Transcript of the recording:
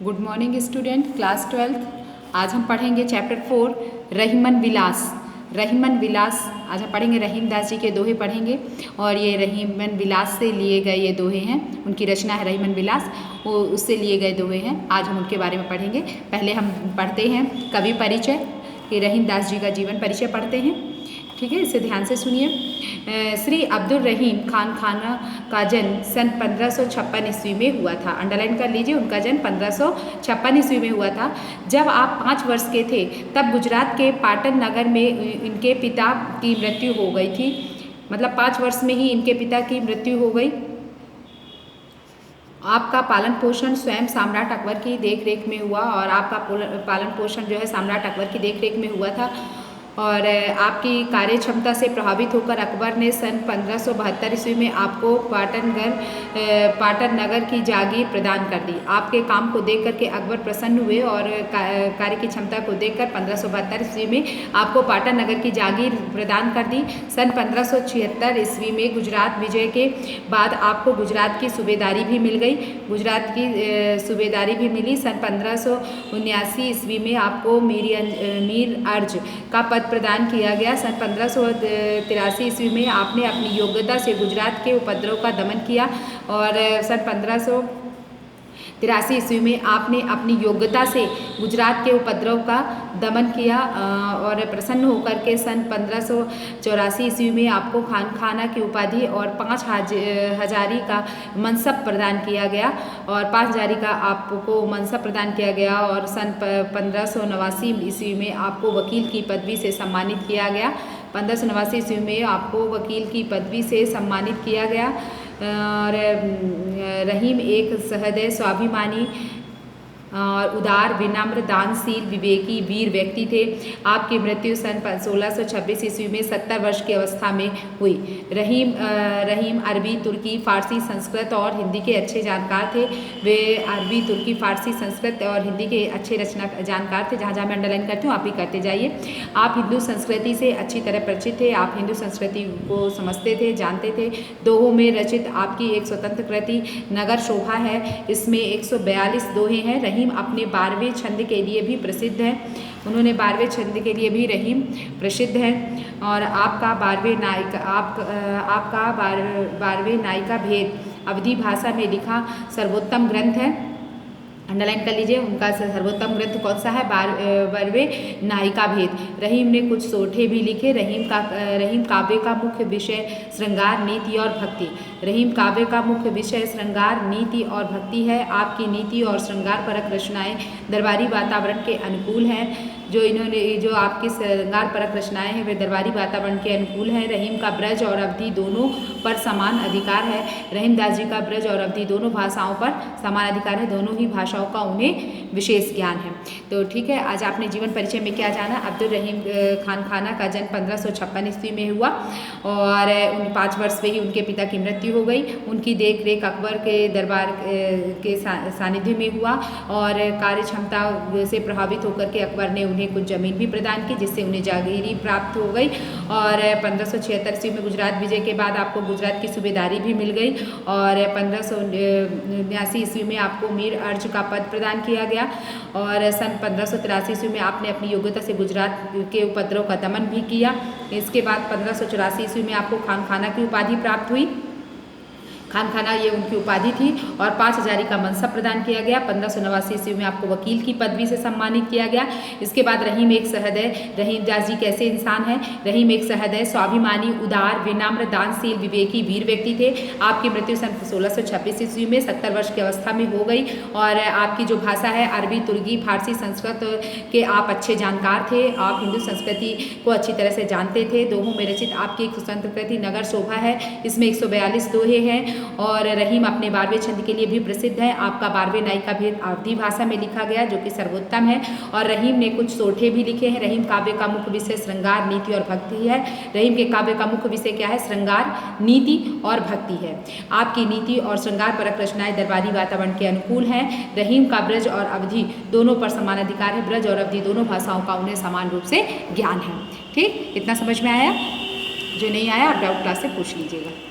Good morning student, class 12। आज हम पढ़ेंगे चैप्टर 4 रहीमन विलास। रहीमन विलास आज हम पढ़ेंगे, रहीम दास जी के दोहे पढ़ेंगे और ये रहीमन विलास से लिए गए ये दोहे हैं। उनकी रचना है रहीमन विलास, वो उससे लिए गए दोहे हैं। आज हम उनके बारे में पढ़ेंगे। पहले हम पढ़ते हैं कवि परिचय, ये रहीम दास जी का जीवन परिचय पढ़ते हैं। ठीक है, इसे ध्यान से सुनिए। श्री अब्दुल रहीम खान खाना का जन्म सन 1556 ईस्वी में हुआ था। अंडरलाइन कर लीजिए, उनका जन्म 1556 ईस्वी में हुआ था। जब आप 5 वर्ष के थे तब गुजरात के पाटन नगर में इनके पिता की मृत्यु हो गई थी। मतलब 5 वर्ष में ही इनके पिता की मृत्यु हो गई। आपका पालन पोषण स्वयं सम्राट अकबर की देखरेख में हुआ और आपका पालन पोषण जो है सम्राट अकबर की देखरेख में हुआ था। और आपकी कार्य क्षमता से प्रभावित होकर अकबर ने सन 1572 ईस्वी में आपको पाटन नगर की जागीर प्रदान कर दी। आपके काम को देख करके अकबर प्रसन्न हुए और कार्य की क्षमता को देखकर 1572 ईस्वी में आपको पाटन नगर की जागीर प्रदान कर दी। सन 1576 ईस्वी में गुजरात विजय के बाद आपको गुजरात की सूबेदारी भी मिल गई। गुजरात की सूबेदारी भी मिली। सन 1579 ईस्वी में आपको मीर अर्ज का पद प्रदान किया गया। सन 1583 ईस्वी में आपने अपनी योग्यता से गुजरात के उपद्रव का दमन किया और सन 1583 ईस्वी में आपने अपनी योग्यता से गुजरात के उपद्रव का दमन किया और प्रसन्न होकर के सन 1584 ईस्वी में आपको खान खाना की उपाधि और 5 हजारी का मनसब प्रदान किया गया और 5 हजारी का आपको मनसब प्रदान किया गया। और सन 1589 ईस्वी में आपको वकील की पदवी से सम्मानित किया गया। 1589 ईस्वी में आपको वकील की पदवी से सम्मानित किया गया। और रहीम एक सहृदय, स्वाभिमानी और उदार, विनम्र, दानशील, विवेकी, वीर व्यक्ति थे। आपकी मृत्यु सन 1626 ईस्वी में 70 वर्ष की अवस्था में हुई। रहीम अरबी, तुर्की, फारसी, संस्कृत और हिंदी के अच्छे जानकार थे। वे अरबी, तुर्की, फारसी, संस्कृत और हिंदी के अच्छे जानकार थे। जहाँ जहाँ मैं अंडरलाइन करती हूँ आप भी करते जाइए। आप हिंदू संस्कृति से अच्छी तरह परिचित थे। आप हिंदू संस्कृति को समझते थे, जानते थे। दोहों में रचित आपकी एक स्वतंत्र कृति नगर शोभा है। इसमें 142 दोहे हैं। रहीम अपने 12वें छंद के लिए भी प्रसिद्ध है। उन्होंने 12वें छंद के लिए भी रहीम प्रसिद्ध है। और आपका 12वें नायिका भेद अवधी भाषा में लिखा सर्वोत्तम ग्रंथ है। अंडरलाइन कर लीजिए, उनका सर्वोत्तम ग्रंथ कौन सा है? 12वें नायिका भेद। रहीम ने कुछ सोठे भी लिखे। रहीम काव्य का मुख्य विषय श्रृंगार, नीति और भक्ति। रहीम काव्य का मुख्य विषय श्रृंगार, नीति और भक्ति है। आपकी नीति और श्रृंगार परक रचनाएं दरबारी वातावरण के अनुकूल हैं। जो आपकी श्रृंगार परक रचनाएं हैं वे दरबारी वातावरण के अनुकूल हैं। रहीम का ब्रज और अवधी दोनों पर समान अधिकार है। रहीम दास जी का ब्रज और अवधी दोनों भाषाओं पर समान अधिकार है। दोनों ही भाषाओं का उन्हें विशेष ज्ञान है। तो ठीक है, आज आपने जीवन परिचय में क्या जाना? अब्दुल रहीम खान खाना का जन्म 1556 ईस्वी में हुआ और 5 वर्ष में ही उनके पिता की मृत्यु हो गई। उनकी देख रेख अकबर के दरबार के सानिध्य में हुआ और कार्य क्षमता से प्रभावित होकर के अकबर ने उन्हें कुछ जमीन भी प्रदान की, जिससे उन्हें जागीरी प्राप्त हो गई। और 1576 ईस्वी में गुजरात विजय के बाद आपको गुजरात की सूबेदारी भी मिल गई और 1579 ईस्वी में आपको मीर अर्ज का पद प्रदान किया गया। और सन 1583 ईस्वी में आपने अपनी योग्यता से गुजरात के उपद्रव का दमन भी किया। इसके बाद 1584 ईस्वी में आपको खान खाना की उपाधि प्राप्त हुई। खान खाना ये उनकी उपाधि थी और 5 हजारी का मनसब प्रदान किया गया। 1589 ईस्वी में आपको वकील की पदवी से सम्मानित किया गया। इसके बाद रहीम एक सहृदय, रहीम दास जी कैसे इंसान हैं? रहीम एक सहृदय, स्वाभिमानी, उदार, विनम्र, दानशील, विवेकी, वीर व्यक्ति थे। आपकी मृत्यु सन 1626 ईस्वी में 70 वर्ष की अवस्था में हो गई। और आपकी जो भाषा है अरबी, तुर्की, फारसी, संस्कृत के आप अच्छे जानकार थे। आप हिंदू संस्कृति को अच्छी तरह से जानते थे। दोहों में रचित आपकी एक स्वतंत्र कृति नगर शोभा है। इसमें 142 दोहे हैं। और रहीम अपने 12वें छंद के लिए भी प्रसिद्ध है। आपका 12वें नायिका भेद अवधी भाषा में लिखा गया जो कि सर्वोत्तम है। और रहीम ने कुछ सोठे भी लिखे हैं। रहीम काव्य का मुख्य विषय श्रृंगार, नीति और भक्ति है। रहीम के काव्य का मुख्य विषय क्या है? श्रृंगार, नीति और भक्ति है। आपकी नीति और श्रृंगार परक रचनाएं दरबारी वातावरण के अनुकूल हैं। रहीम का ब्रज और अवधि दोनों पर समान अधिकार है। ब्रज और अवधि दोनों भाषाओं का उन्हें समान रूप से ज्ञान है। ठीक, इतना समझ में आया? जो नहीं आया आप डाउट क्लास से पूछ लीजिएगा।